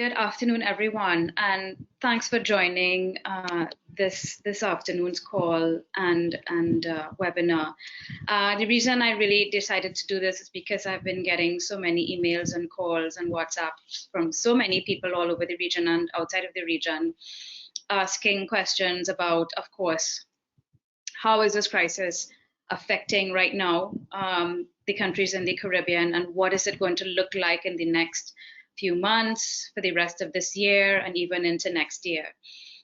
Good afternoon, everyone, and thanks for joining this afternoon's call and webinar. The reason I really decided to do this is because I've been getting so many emails and calls and WhatsApp from so many people all over the region and outside of the region asking questions about, of course, how is this crisis affecting right now the countries in the Caribbean, and what is it going to look like in the next few months, for the rest of this year, and even into next year.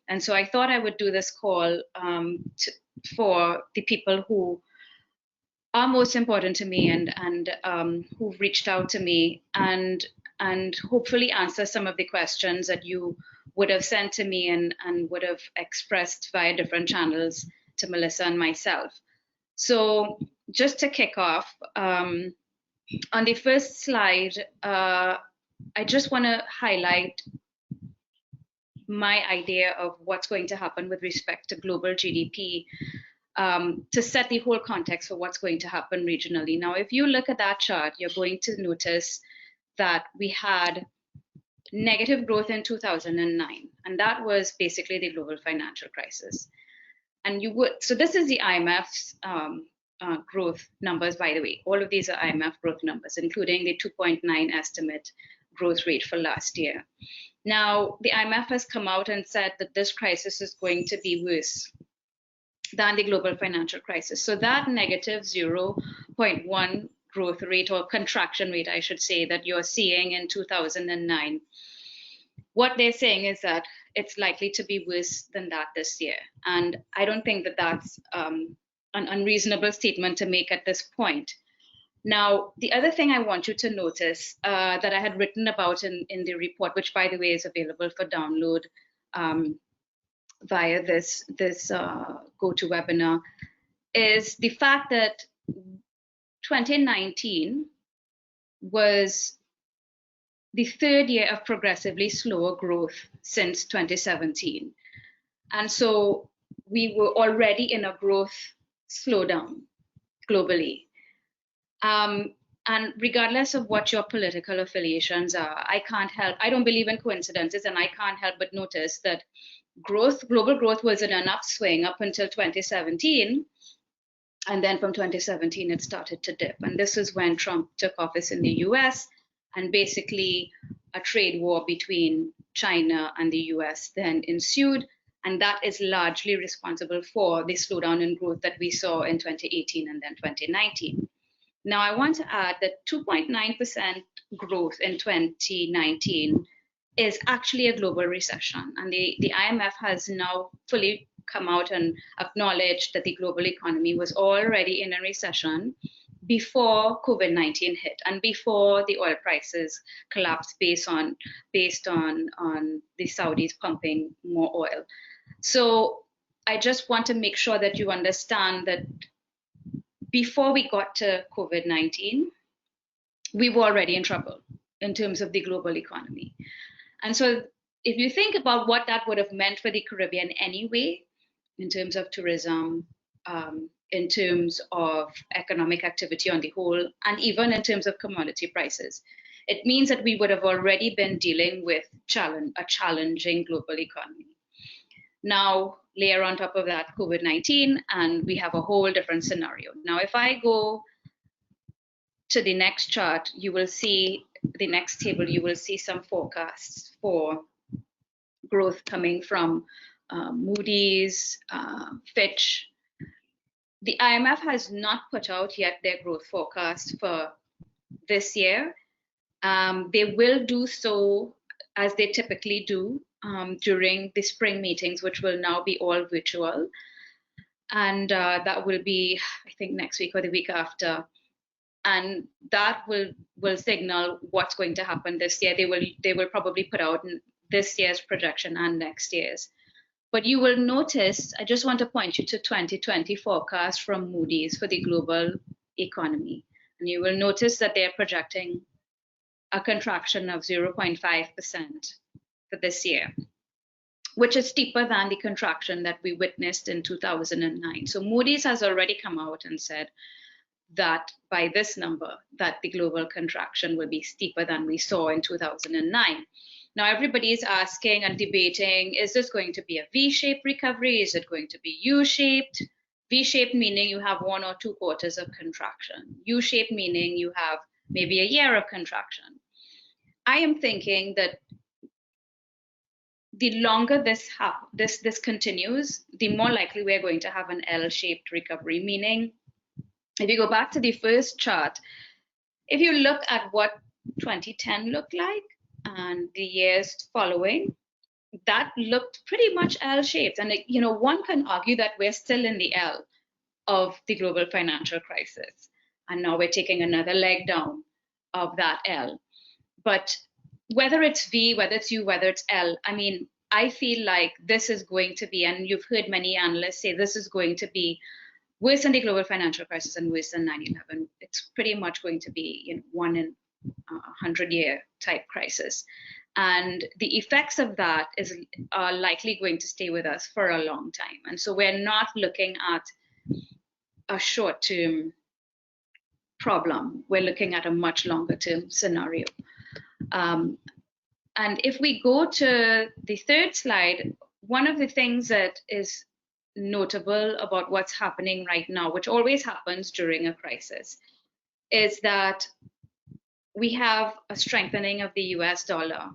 And so I thought I would do this call for the people who are most important to me and who've reached out to me and hopefully answer some of the questions that you would have sent to me and would have expressed via different channels to Melissa and myself. So just to kick off, on the first slide, I just want to highlight my idea of what's going to happen with respect to global GDP to set the whole context for what's going to happen regionally. Now, if you look at that chart, you're going to notice that we had negative growth in 2009, and that was basically the global financial crisis. And so this is the IMF's growth numbers, by the way. All of these are IMF growth numbers, including the 2.9 estimate growth rate for last year. Now, the IMF has come out and said that this crisis is going to be worse than the global financial crisis. So that negative 0.1 growth rate, or contraction rate, I should say, that you're seeing in 2009, what they're saying is that it's likely to be worse than that this year. And I don't think that that's an unreasonable statement to make at this point. Now, the other thing I want you to notice that I had written about in the report, which, by the way, is available for download via this GoToWebinar, is the fact that 2019 was the third year of progressively slower growth since 2017. And so we were already in a growth slowdown globally. And regardless of what your political affiliations are, I don't believe in coincidences, and I can't help but notice that global growth was in an upswing up until 2017. And then from 2017, it started to dip. And this is when Trump took office in the US, and basically a trade war between China and the US then ensued. And that is largely responsible for the slowdown in growth that we saw in 2018 and then 2019. Now, I want to add that 2.9% growth in 2019 is actually a global recession. And the IMF has now fully come out and acknowledged that the global economy was already in a recession before COVID-19 hit and before the oil prices collapsed based on the Saudis pumping more oil. So I just want to make sure that you understand that before we got to COVID-19, we were already in trouble in terms of the global economy. And so if you think about what that would have meant for the Caribbean anyway, in terms of tourism, in terms of economic activity on the whole, and even in terms of commodity prices, it means that we would have already been dealing with a challenging global economy. Now, layer on top of that COVID-19, and we have a whole different scenario. Now, if I go to the next chart, you will see the next table, you will see some forecasts for growth coming from Moody's, Fitch. The IMF has not put out yet their growth forecast for this year. They will do so as they typically do during the spring meetings, which will now be all virtual. And that will be, I think, next week or the week after. And that will signal what's going to happen this year. They will probably put out this year's projection and next year's. But you will notice, I just want to point you to 2020 forecast from Moody's for the global economy. And you will notice that they're projecting a contraction of 0.5% for this year, which is steeper than the contraction that we witnessed in 2009. So Moody's has already come out and said that by this number, that the global contraction will be steeper than we saw in 2009. Now everybody is asking and debating, is this going to be a V-shaped recovery? Is it going to be U-shaped? V-shaped meaning you have 1 or 2 quarters of contraction. U-shaped meaning you have maybe a year of contraction. I am thinking that the longer this continues, the more likely we're going to have an L-shaped recovery, meaning if you go back to the first chart, if you look at what 2010 looked like and the years following, that looked pretty much L-shaped. And one can argue that we're still in the L of the global financial crisis. And now we're taking another leg down of that L. But whether it's V, whether it's U, whether it's L, I mean, I feel like this is going to be, and you've heard many analysts say this is going to be worse than the global financial crisis and worse than 9/11. It's pretty much going to be 1 in 100-year type crisis. And the effects of that are likely going to stay with us for a long time. And so we're not looking at a short-term problem. We're looking at a much longer-term scenario. And if we go to the third slide, one of the things that is notable about what's happening right now, which always happens during a crisis, is that we have a strengthening of the US dollar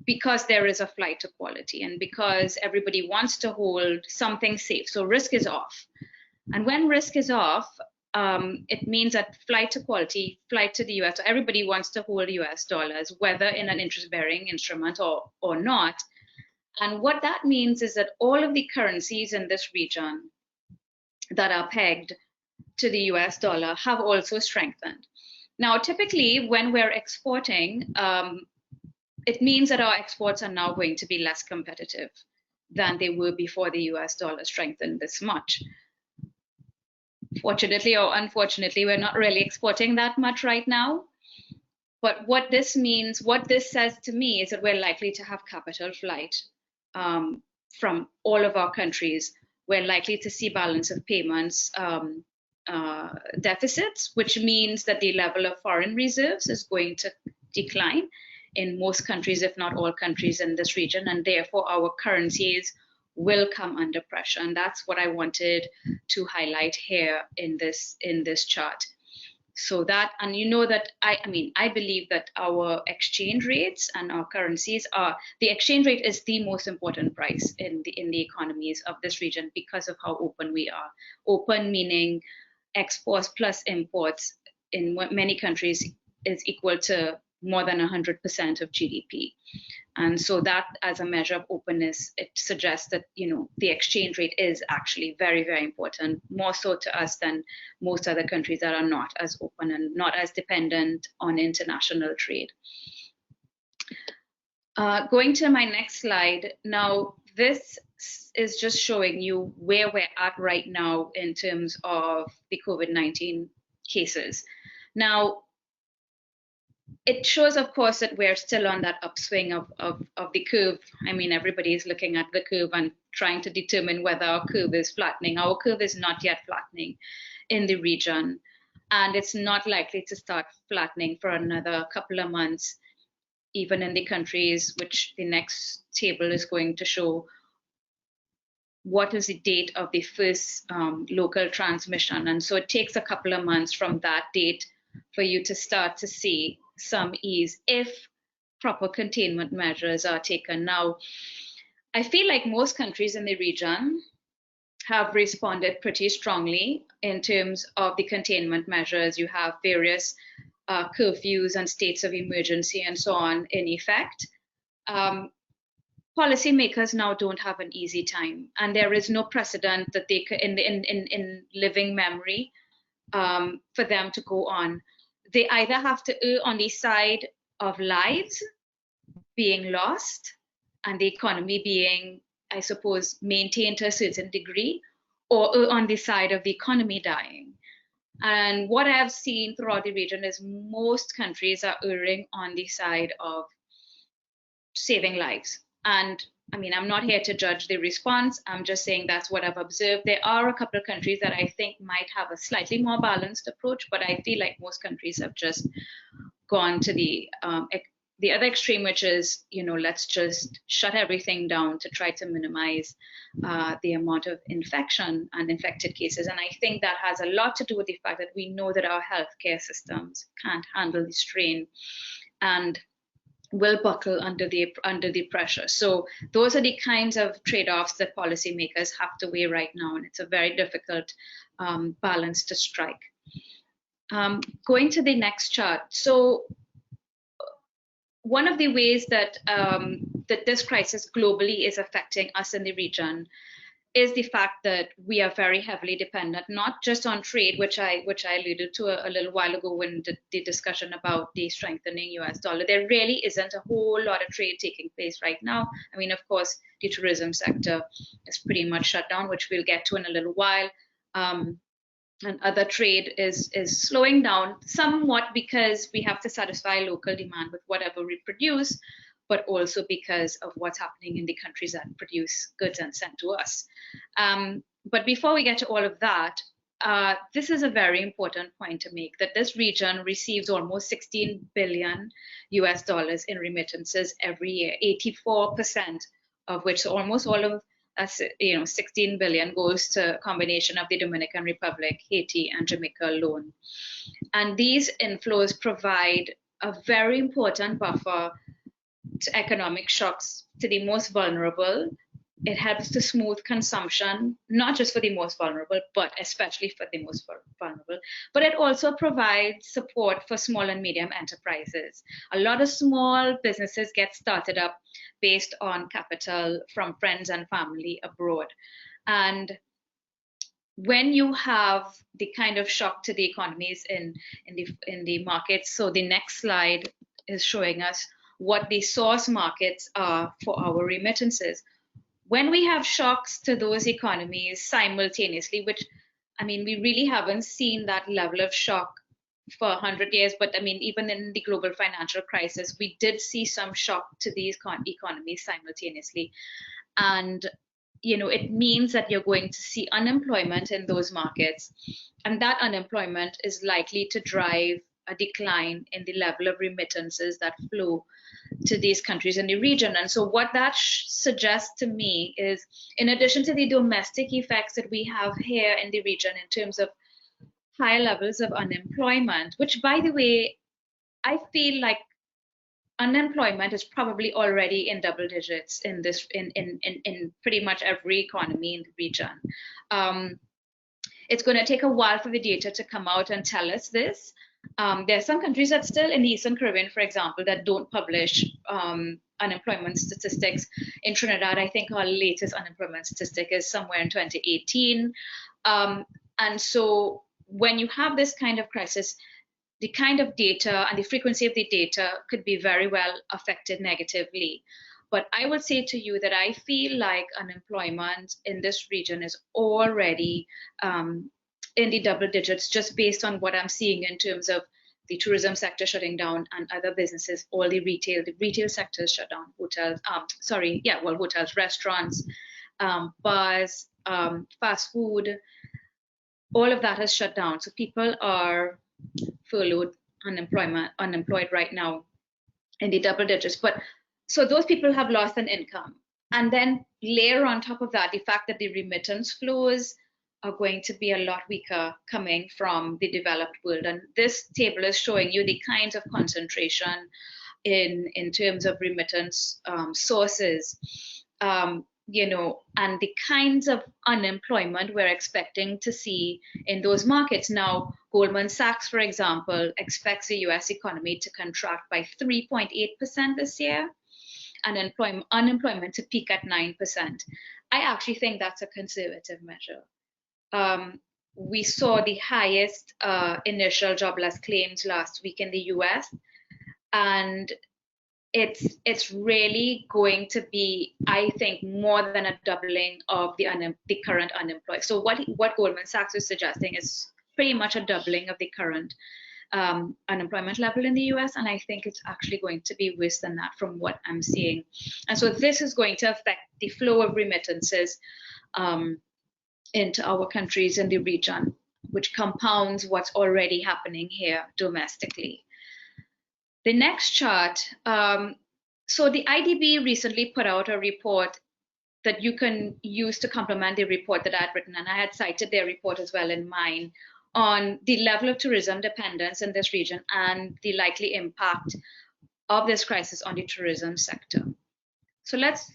because there is a flight to quality and because everybody wants to hold something safe. So risk is off. And when risk is off, it means that flight to quality, flight to the US, so everybody wants to hold US dollars, whether in an interest-bearing instrument or not. And what that means is that all of the currencies in this region that are pegged to the US dollar have also strengthened. Now, typically, when we're exporting, it means that our exports are now going to be less competitive than they were before the US dollar strengthened this much. Fortunately or unfortunately, we're not really exporting that much right now. But what this means, what this says to me is that we're likely to have capital flight from all of our countries. We're likely to see balance of payments deficits, which means that the level of foreign reserves is going to decline in most countries, if not all countries in this region, and therefore our currencies will come under pressure. And that's what I wanted to highlight here in this chart. So that, and that I believe that our exchange rates and our currencies the exchange rate is the most important price in the economies of this region because of how open we are. Open meaning exports plus imports in many countries is equal to more than 100% of GDP. And so that, as a measure of openness, it suggests that, the exchange rate is actually very, very important, more so to us than most other countries that are not as open and not as dependent on international trade. Going to my next slide. Now, this is just showing you where we're at right now in terms of the COVID-19 cases. Now, it shows, of course, that we're still on that upswing of the curve. I mean, everybody is looking at the curve and trying to determine whether our curve is flattening. Our curve is not yet flattening in the region, and it's not likely to start flattening for another couple of months, even in the countries which the next table is going to show what is the date of the first local transmission. And so it takes a couple of months from that date for you to start to see some ease if proper containment measures are taken. Now, I feel like most countries in the region have responded pretty strongly in terms of the containment measures. You have various curfews and states of emergency and so on in effect. Policymakers now don't have an easy time, and there is no precedent that they could, in living memory for them to go on. They either have to err on the side of lives being lost and the economy being, I suppose, maintained to a certain degree, or err on the side of the economy dying. And what I've seen throughout the region is most countries are erring on the side of saving lives. And I mean, I'm not here to judge the response. I'm just saying that's what I've observed. There are a couple of countries that I think might have a slightly more balanced approach, but I feel like most countries have just gone to the the other extreme, which is, let's just shut everything down to try to minimize the amount of infection and infected cases. And I think that has a lot to do with the fact that we know that our healthcare systems can't handle the strain and will buckle under the pressure. So those are the kinds of trade-offs that policymakers have to weigh right now, and it's a very difficult balance to strike. Going to the next chart. So one of the ways that that this crisis globally is affecting us in the region is the fact that we are very heavily dependent, not just on trade, which I alluded to a little while ago when the discussion about the strengthening US dollar. There really isn't a whole lot of trade taking place right now. I mean, of course, the tourism sector is pretty much shut down, which we'll get to in a little while. And other trade is slowing down somewhat because we have to satisfy local demand with whatever we produce, but also because of what's happening in the countries that produce goods and send to us. But before we get to all of that, this is a very important point to make, that this region receives almost 16 billion US dollars in remittances every year, 84% of which, so almost all of 16 billion goes to a combination of the Dominican Republic, Haiti, and Jamaica alone. And these inflows provide a very important buffer to economic shocks to the most vulnerable. It helps to smooth consumption, not just for the most vulnerable, but especially for the most vulnerable. But it also provides support for small and medium enterprises. A lot of small businesses get started up based on capital from friends and family abroad. And when you have the kind of shock to the economies in the markets, so the next slide is showing us what the source markets are for our remittances. When we have shocks to those economies simultaneously, which, I mean, we really haven't seen that level of shock for 100 years, but I mean, even in the global financial crisis, we did see some shock to these economies simultaneously. And, it means that you're going to see unemployment in those markets, and that unemployment is likely to drive a decline in the level of remittances that flow to these countries in the region. And so what that suggests to me is, in addition to the domestic effects that we have here in the region in terms of high levels of unemployment, which, by the way, I feel like unemployment is probably already in double digits in pretty much every economy in the region. It's going to take a while for the data to come out and tell us this. There are some countries that still, in the Eastern Caribbean, for example, that don't publish unemployment statistics. In Trinidad, I think our latest unemployment statistic is somewhere in 2018. And so when you have this kind of crisis, the kind of data and the frequency of the data could be very well affected negatively. But I would say to you that I feel like unemployment in this region is already in the double digits, just based on what I'm seeing in terms of the tourism sector shutting down and other businesses, all the retail sectors shut down, hotels, hotels, restaurants, bars, fast food, all of that has shut down. So people are furloughed, unemployed right now in the double digits. But so those people have lost an income. And then layer on top of that, the fact that the remittance flows are going to be a lot weaker coming from the developed world. And this table is showing you the kinds of concentration in terms of remittance sources, and the kinds of unemployment we're expecting to see in those markets. Now, Goldman Sachs, for example, expects the US economy to contract by 3.8% this year, and unemployment to peak at 9%. I actually think that's a conservative measure. We saw the highest initial jobless claims last week in the US, and it's really going to be, I think, more than a doubling of the current unemployed. So what Goldman Sachs is suggesting is pretty much a doubling of the current unemployment level in the US, and I think it's actually going to be worse than that from what I'm seeing. And so this is going to affect the flow of remittances into our countries in the region, which compounds what's already happening here domestically. The next chart, so the IDB recently put out a report that you can use to complement the report that I had written, and I had cited their report as well in mine, on the level of tourism dependence in this region and the likely impact of this crisis on the tourism sector. So let's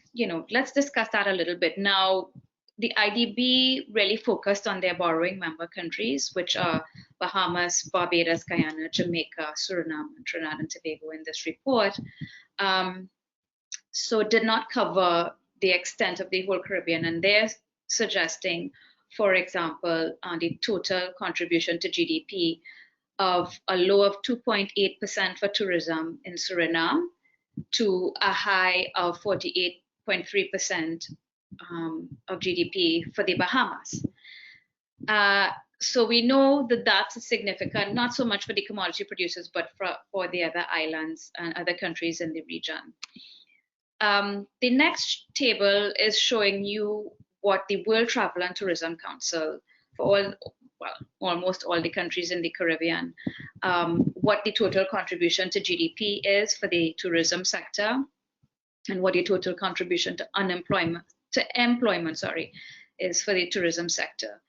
discuss that a little bit. Now, the IDB really focused on their borrowing member countries, which are Bahamas, Barbados, Guyana, Jamaica, Suriname, and Trinidad and Tobago in this report. So it did not cover the extent of the whole Caribbean, and they're suggesting, for example, the total contribution to GDP of a low of 2.8% for tourism in Suriname to a high of 48.3% of GDP for the Bahamas. So we know that that's significant, not so much for the commodity producers, but for the other islands and other countries in the region. The next table is showing you what the World Travel and Tourism Council, for almost all the countries in the Caribbean, what the total contribution to GDP is for the tourism sector, and what the total contribution to employment is for the tourism sector.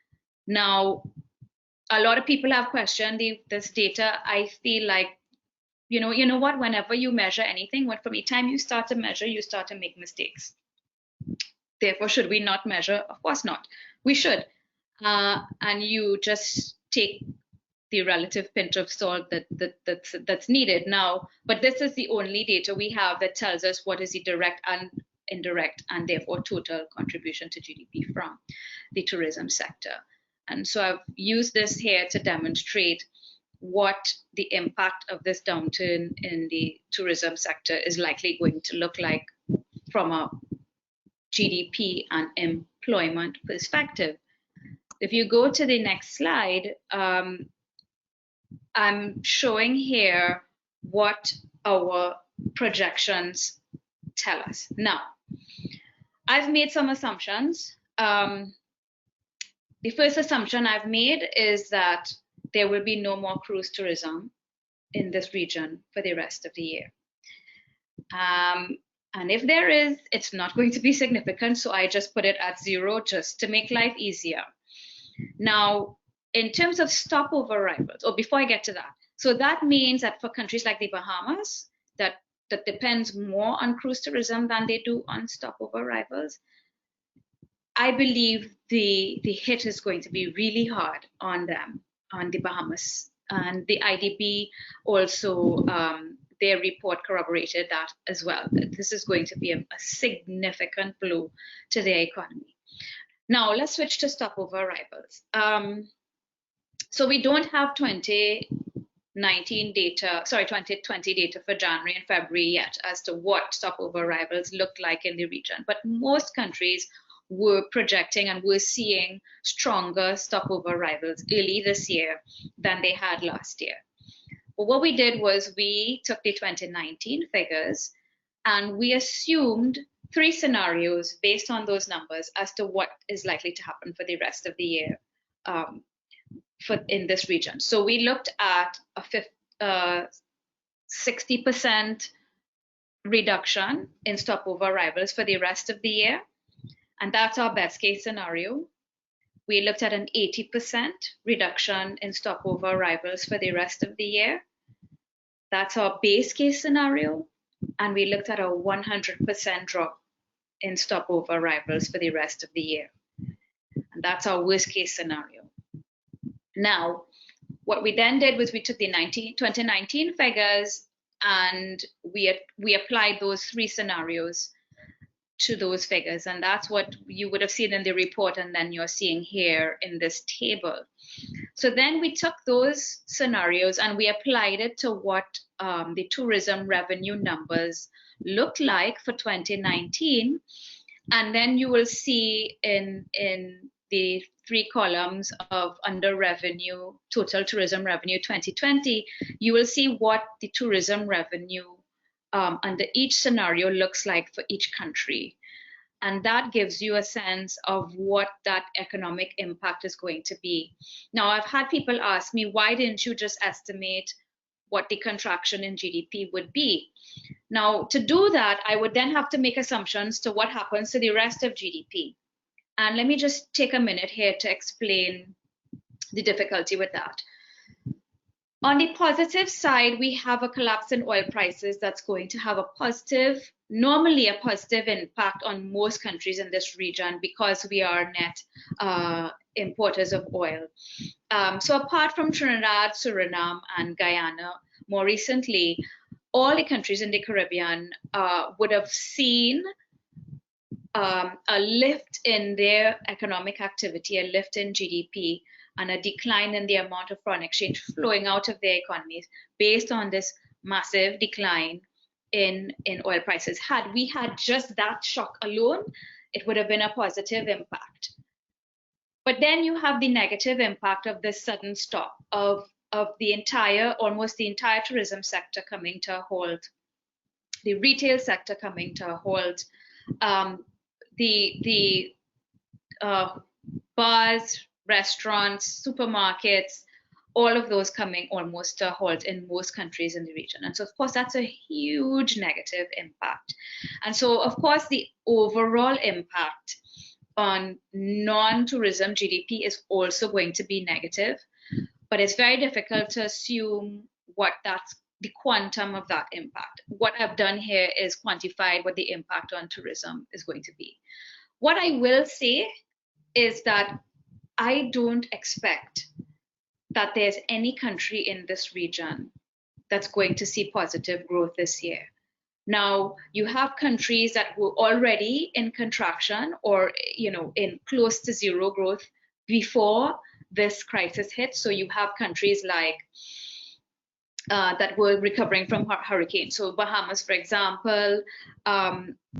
Now, a lot of people have questioned this data. I feel like, you know what, whenever you measure anything, from the time you start to measure, you start to make mistakes. Therefore, should we not measure? Of course not. We should. And you just take the relative pinch of salt that's needed now. But this is the only data we have that tells us what is the direct and indirect and therefore total contribution to GDP from the tourism sector. And so I've used this here to demonstrate what the impact of this downturn in the tourism sector is likely going to look like from a GDP and employment perspective. If you go to the next slide, I'm showing here what our projections tell us. Now, I've made some assumptions. The first assumption I've made is that there will be no more cruise tourism in this region for the rest of the year. And if there is, it's not going to be significant, so I just put it at 0 just to make life easier. Now, in terms of stopover arrivals, or before I get to that, so that means that for countries like the Bahamas, that depends more on cruise tourism than they do on stopover arrivals, I believe the hit is going to be really hard on them, on the Bahamas. And the IDB also, their report corroborated that as well. That this is going to be a significant blow to their economy. Now, let's switch to stopover arrivals. So we don't have 2020 data for January and February yet as to what stopover arrivals looked like in the region. But most countries were projecting and were seeing stronger stopover arrivals early this year than they had last year. But what we did was we took the 2019 figures and we assumed 3 scenarios based on those numbers as to what is likely to happen for the rest of the year in this region. So we looked at a 60% reduction in stopover arrivals for the rest of the year. And that's our best case scenario. We looked at an 80% reduction in stopover arrivals for the rest of the year. That's our base case scenario. And we looked at a 100% drop in stopover arrivals for the rest of the year. And that's our worst case scenario. Now, what we then did was we took the 2019 figures and we applied those 3 scenarios to those figures. And that's what you would have seen in the report and then you're seeing here in this table. So then we took those scenarios and we applied it to what the tourism revenue numbers looked like for 2019. And then you will see in the 3 columns of under revenue, total tourism revenue 2020, you will see what the tourism revenue under each scenario looks like for each country. And that gives you a sense of what that economic impact is going to be. Now, I've had people ask me, why didn't you just estimate what the contraction in GDP would be. Now, to do that, I would then have to make assumptions to what happens to the rest of GDP. And let me just take a minute here to explain the difficulty with that. On the positive side, we have a collapse in oil prices that's going to have a positive, normally a positive impact on most countries in this region because we are net importers of oil. So apart from Trinidad, Suriname, and Guyana, more recently, all the countries in the Caribbean would have seen a lift in their economic activity, a lift in GDP, and a decline in the amount of foreign exchange flowing out of their economies based on this massive decline in oil prices. Had we had just that shock alone, it would have been a positive impact. But then you have the negative impact of this sudden stop of the entire, almost the entire tourism sector coming to a halt, the retail sector coming to a halt, the bars, restaurants, supermarkets, all of those coming almost to a halt in most countries in the region. And so, of course, that's a huge negative impact. And so, of course, the overall impact on non-tourism GDP is also going to be negative, but it's very difficult to assume what that's the quantum of that impact. What I've done here is quantified what the impact on tourism is going to be. What I will say is that I don't expect that there's any country in this region that's going to see positive growth this year. Now, you have countries that were already in contraction or, in close to zero growth before this crisis hit. So you have countries like that were recovering from hurricanes. So Bahamas, for example,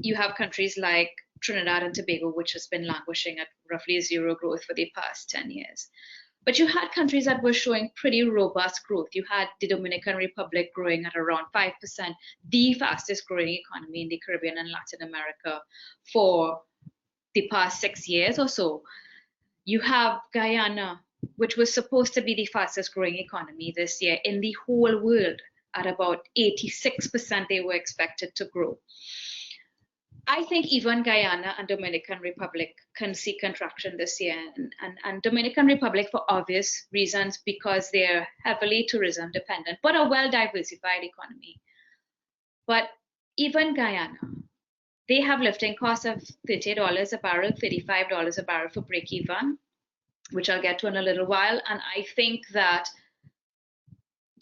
you have countries like Trinidad and Tobago, which has been languishing at roughly zero growth for the past 10 years. But you had countries that were showing pretty robust growth. You had the Dominican Republic growing at around 5%, the fastest growing economy in the Caribbean and Latin America for the past 6 years or so. You have Guyana, which was supposed to be the fastest growing economy this year in the whole world. At about 86%, they were expected to grow. I think even Guyana and Dominican Republic can see contraction this year, and Dominican Republic for obvious reasons because they're heavily tourism dependent, but a well-diversified economy. But even Guyana, they have lifting costs of $30 a barrel, $35 a barrel for break even, which I'll get to in a little while. And I think that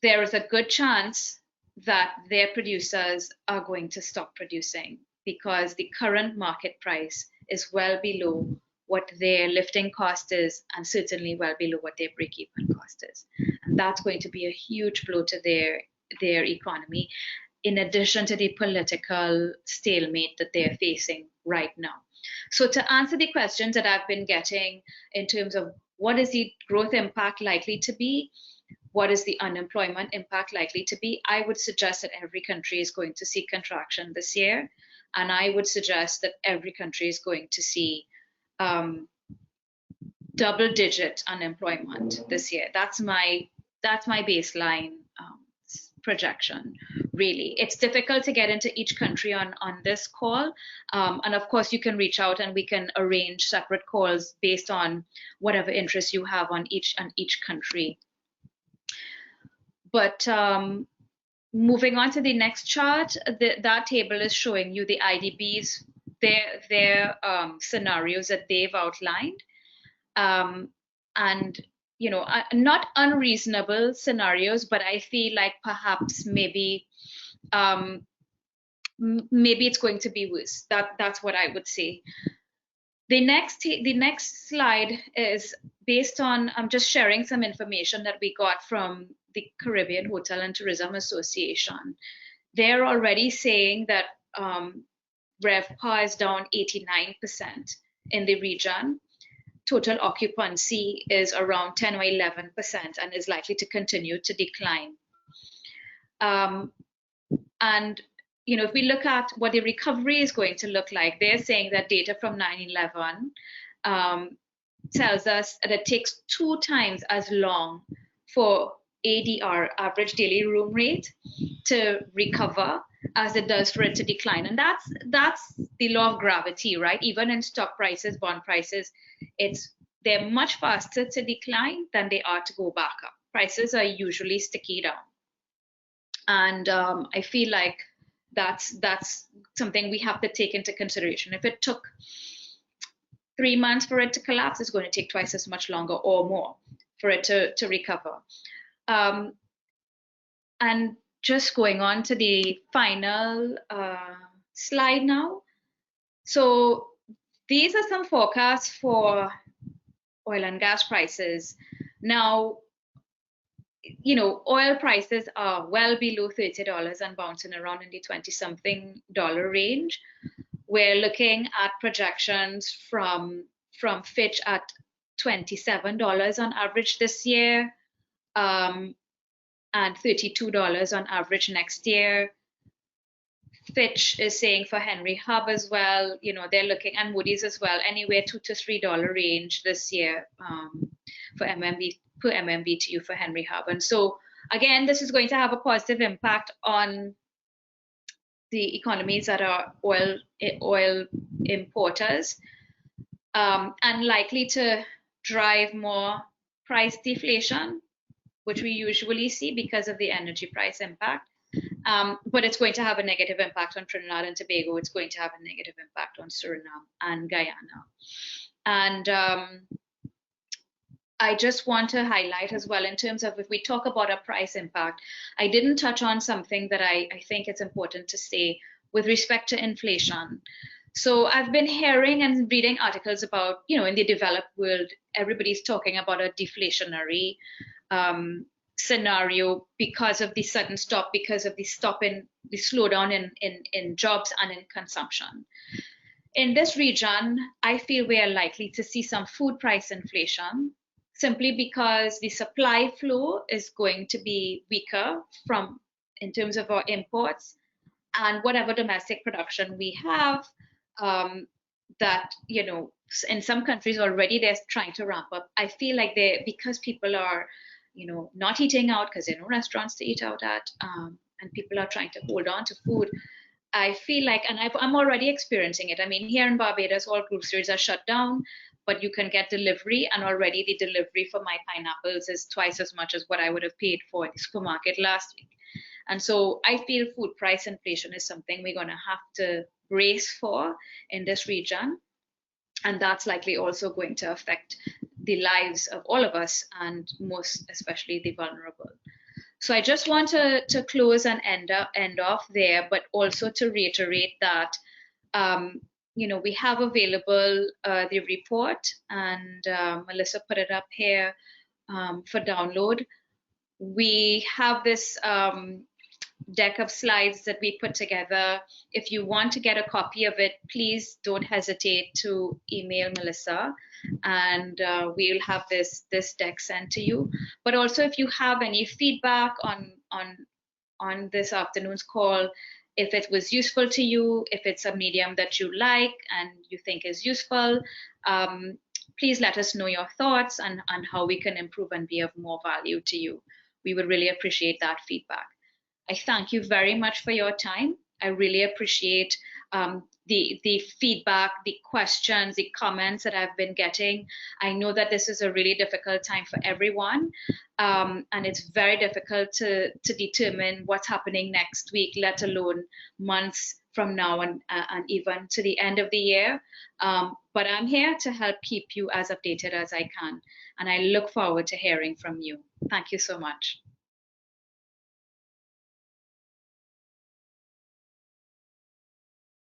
there is a good chance that their producers are going to stop producing because the current market price is well below what their lifting cost is and certainly well below what their break-even cost is. And that's going to be a huge blow to their economy, in addition to the political stalemate that they're facing right now. So to answer the questions that I've been getting in terms of what is the growth impact likely to be, what is the unemployment impact likely to be, I would suggest that every country is going to see contraction this year. And I would suggest that every country is going to see double-digit unemployment this year. That's my baseline projection, really. It's difficult to get into each country on this call. And of course, you can reach out and we can arrange separate calls based on whatever interest you have on each country. But moving on to the next chart, that table is showing you the IDPs, their scenarios that they've outlined. And, not unreasonable scenarios, but I feel like perhaps maybe it's going to be worse. That's what I would say. The next slide is based on, I'm just sharing some information that we got from the Caribbean Hotel and Tourism Association. They're already saying that RevPAR is down 89% in the region. Total occupancy is around 10 or 11% and is likely to continue to decline. And if we look at what the recovery is going to look like, they're saying that data from 9/11 tells us that it takes 2 times as long for ADR, average daily room rate, to recover as it does for it to decline. And that's the law of gravity, right? Even in stock prices, bond prices, they're much faster to decline than they are to go back up. Prices are usually sticky down. And I feel like that's something we have to take into consideration. If it took 3 months for it to collapse, it's going to take twice as much longer or more for it to recover. And just going on to the final slide now. So these are some forecasts for oil and gas prices. Now, oil prices are well below $30 and bouncing around in the 20-something dollar range. We're looking at projections from Fitch at $27 on average this year, and $32 on average next year. Fitch is saying for Henry Hub as well, they're looking, and Moody's as well, anywhere $2 to $3 range this year for MMBTU for Henry Hub. And so again, this is going to have a positive impact on the economies that are oil importers, and likely to drive more price deflation, which we usually see because of the energy price impact. But it's going to have a negative impact on Trinidad and Tobago. It's going to have a negative impact on Suriname and Guyana. And I just want to highlight as well, in terms of if we talk about a price impact, I didn't touch on something that I think it's important to say with respect to inflation. So I've been hearing and reading articles about, in the developed world, everybody's talking about a deflationary scenario because of the sudden stop, because of the slowdown in jobs and in consumption. In this region, I feel we are likely to see some food price inflation, simply because the supply flow is going to be weaker in terms of our imports, and whatever domestic production we have, that, in some countries already they're trying to ramp up. I feel like because people are, not eating out because there are no restaurants to eat out at, and people are trying to hold on to food. I feel like, and I'm already experiencing it. I mean, here in Barbados, all groceries are shut down, but you can get delivery, and already the delivery for my pineapples is twice as much as what I would have paid for the supermarket last week. And so I feel food price inflation is something we're going to have to brace for in this region. And that's likely also going to affect the lives of all of us, and most especially the vulnerable. So I just want to close and end off there, but also to reiterate that we have available the report, and Melissa put it up here for download. We have this deck of slides that we put together. If you want to get a copy of it, please don't hesitate to email Melissa, and we'll have this deck sent to you. But also, if you have any feedback on this afternoon's call, if it was useful to you, if it's a medium that you like and you think is useful, please let us know your thoughts and how we can improve and be of more value to you. We would really appreciate that feedback. I thank you very much for your time. I really appreciate the feedback, the questions, the comments that I've been getting. I know that this is a really difficult time for everyone, and it's very difficult to determine what's happening next week, let alone months from now and even to the end of the year. But I'm here to help keep you as updated as I can, and I look forward to hearing from you. Thank you so much.